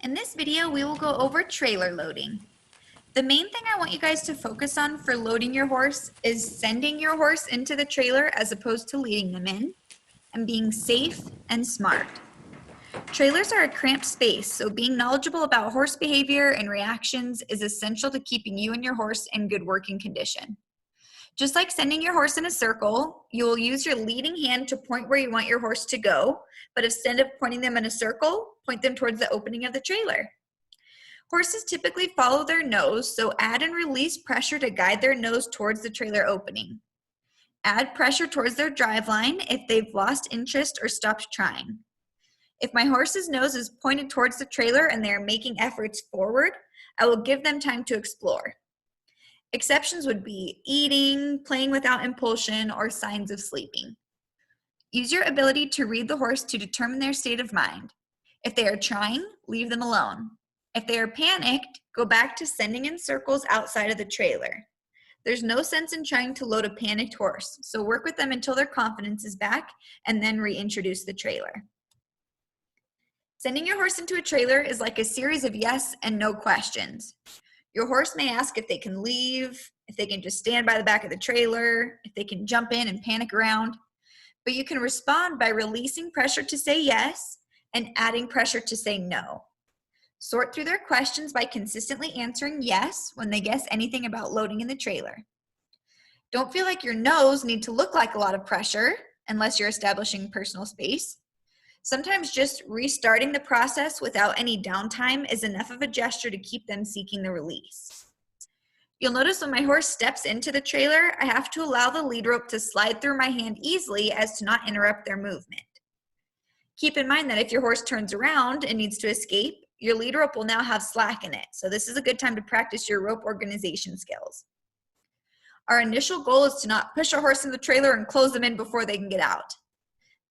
In this video, we will go over trailer loading. The main thing I want you guys to focus on for loading your horse is sending your horse into the trailer as opposed to leading them in, and being safe and smart. Trailers are a cramped space, so being knowledgeable about horse behavior and reactions is essential to keeping you and your horse in good working condition. Just like sending your horse in a circle, you will use your leading hand to point where you want your horse to go, but instead of pointing them in a circle, point them towards the opening of the trailer. Horses typically follow their nose, so add and release pressure to guide their nose towards the trailer opening. Add pressure towards their drive line if they've lost interest or stopped trying. If my horse's nose is pointed towards the trailer and they are making efforts forward, I will give them time to explore. Exceptions would be eating, playing without impulsion, or signs of sleeping. Use your ability to read the horse to determine their state of mind. If they are trying, leave them alone. If they are panicked, go back to sending in circles outside of the trailer. There's no sense in trying to load a panicked horse, so work with them until their confidence is back and then reintroduce the trailer. Sending your horse into a trailer is like a series of yes and no questions. Your horse may ask if they can leave, if they can just stand by the back of the trailer, if they can jump in and panic around. But you can respond by releasing pressure to say yes and adding pressure to say no. Sort through their questions by consistently answering yes when they guess anything about loading in the trailer. Don't feel like your no's need to look like a lot of pressure unless you're establishing personal space. Sometimes just restarting the process without any downtime is enough of a gesture to keep them seeking the release. You'll notice when my horse steps into the trailer, I have to allow the lead rope to slide through my hand easily as to not interrupt their movement. Keep in mind that if your horse turns around and needs to escape, your lead rope will now have slack in it, so this is a good time to practice your rope organization skills. Our initial goal is to not push a horse in the trailer and close them in before they can get out.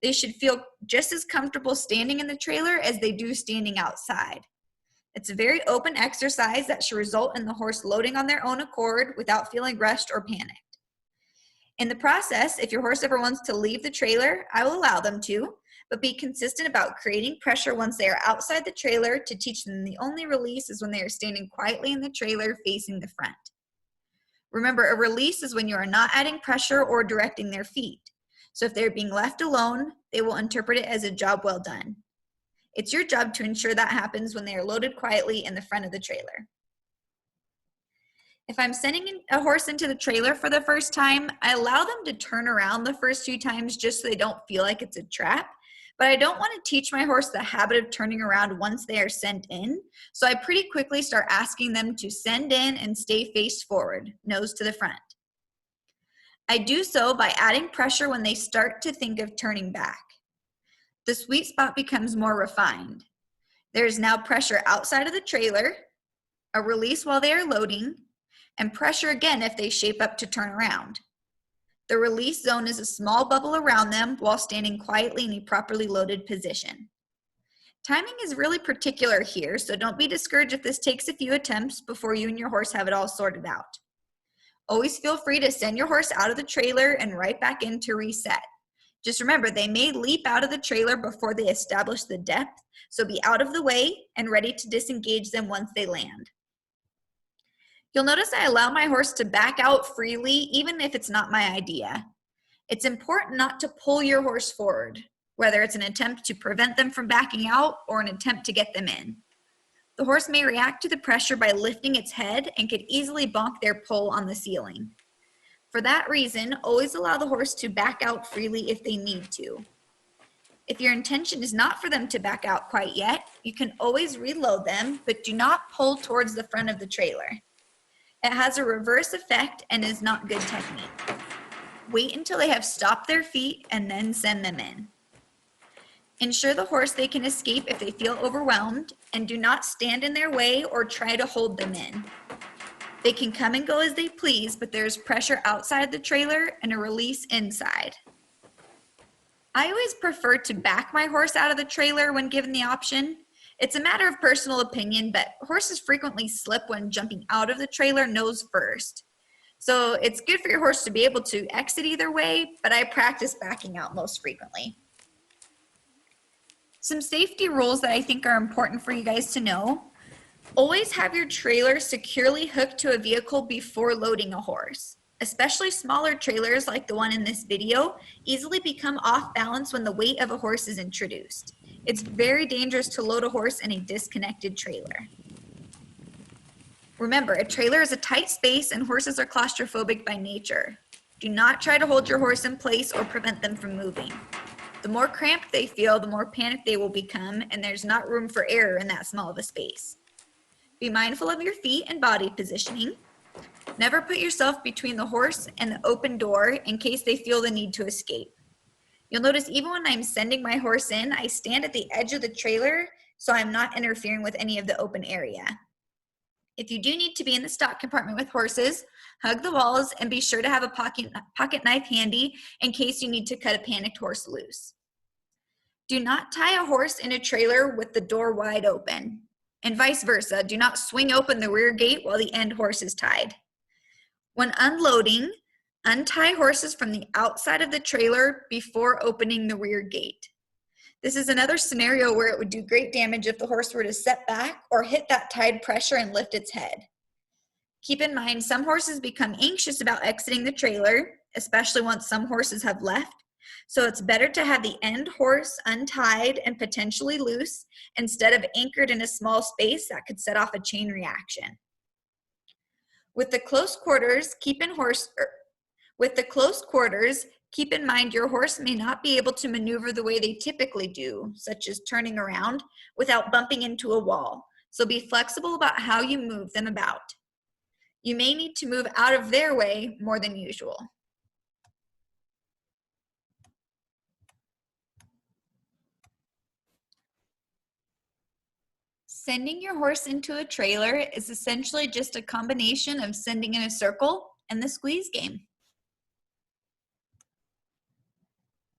They should feel just as comfortable standing in the trailer as they do standing outside. It's a very open exercise that should result in the horse loading on their own accord without feeling rushed or panicked. In the process, if your horse ever wants to leave the trailer, I will allow them to, but be consistent about creating pressure once they are outside the trailer to teach them the only release is when they are standing quietly in the trailer facing the front. Remember, a release is when you are not adding pressure or directing their feet. So if they're being left alone, they will interpret it as a job well done. It's your job to ensure that happens when they are loaded quietly in the front of the trailer. If I'm sending a horse into the trailer for the first time, I allow them to turn around the first few times just so they don't feel like it's a trap. But I don't want to teach my horse the habit of turning around once they are sent in. So I pretty quickly start asking them to send in and stay face forward, nose to the front. I do so by adding pressure when they start to think of turning back. The sweet spot becomes more refined. There is now pressure outside of the trailer, a release while they are loading, and pressure again if they shape up to turn around. The release zone is a small bubble around them while standing quietly in a properly loaded position. Timing is really particular here, so don't be discouraged if this takes a few attempts before you and your horse have it all sorted out. Always feel free to send your horse out of the trailer and right back in to reset. Just remember, they may leap out of the trailer before they establish the depth, so be out of the way and ready to disengage them once they land. You'll notice I allow my horse to back out freely, even if it's not my idea. It's important not to pull your horse forward, whether it's an attempt to prevent them from backing out or an attempt to get them in. The horse may react to the pressure by lifting its head and could easily bonk their pull on the ceiling. For that reason, always allow the horse to back out freely if they need to. If your intention is not for them to back out quite yet, you can always reload them, but do not pull towards the front of the trailer. It has a reverse effect and is not good technique. Wait until they have stopped their feet and then send them in. Ensure the horse they can escape if they feel overwhelmed, and do not stand in their way or try to hold them in. They can come and go as they please, but there's pressure outside the trailer and a release inside. I always prefer to back my horse out of the trailer when given the option. It's a matter of personal opinion, but horses frequently slip when jumping out of the trailer nose first. So it's good for your horse to be able to exit either way, but I practice backing out most frequently. Some safety rules that I think are important for you guys to know. Always have your trailer securely hooked to a vehicle before loading a horse. Especially smaller trailers like the one in this video easily become off balance when the weight of a horse is introduced. It's very dangerous to load a horse in a disconnected trailer. Remember, a trailer is a tight space and horses are claustrophobic by nature. Do not try to hold your horse in place or prevent them from moving. The more cramped they feel, the more panicked they will become, and there's not room for error in that small of a space. Be mindful of your feet and body positioning. Never put yourself between the horse and the open door in case they feel the need to escape. You'll notice even when I'm sending my horse in, I stand at the edge of the trailer so I'm not interfering with any of the open area. If you do need to be in the stock compartment with horses, hug the walls and be sure to have a pocket knife handy in case you need to cut a panicked horse loose. Do not tie a horse in a trailer with the door wide open, and vice versa. Do not swing open the rear gate while the end horse is tied. When unloading, untie horses from the outside of the trailer before opening the rear gate. This is another scenario where it would do great damage if the horse were to set back or hit that tied pressure and lift its head. Keep in mind, some horses become anxious about exiting the trailer, especially once some horses have left. So it's better to have the end horse untied and potentially loose instead of anchored in a small space that could set off a chain reaction. With the close quarters, keep in mind your horse may not be able to maneuver the way they typically do, such as turning around, without bumping into a wall. So be flexible about how you move them about. You may need to move out of their way more than usual. Sending your horse into a trailer is essentially just a combination of sending in a circle and the squeeze game.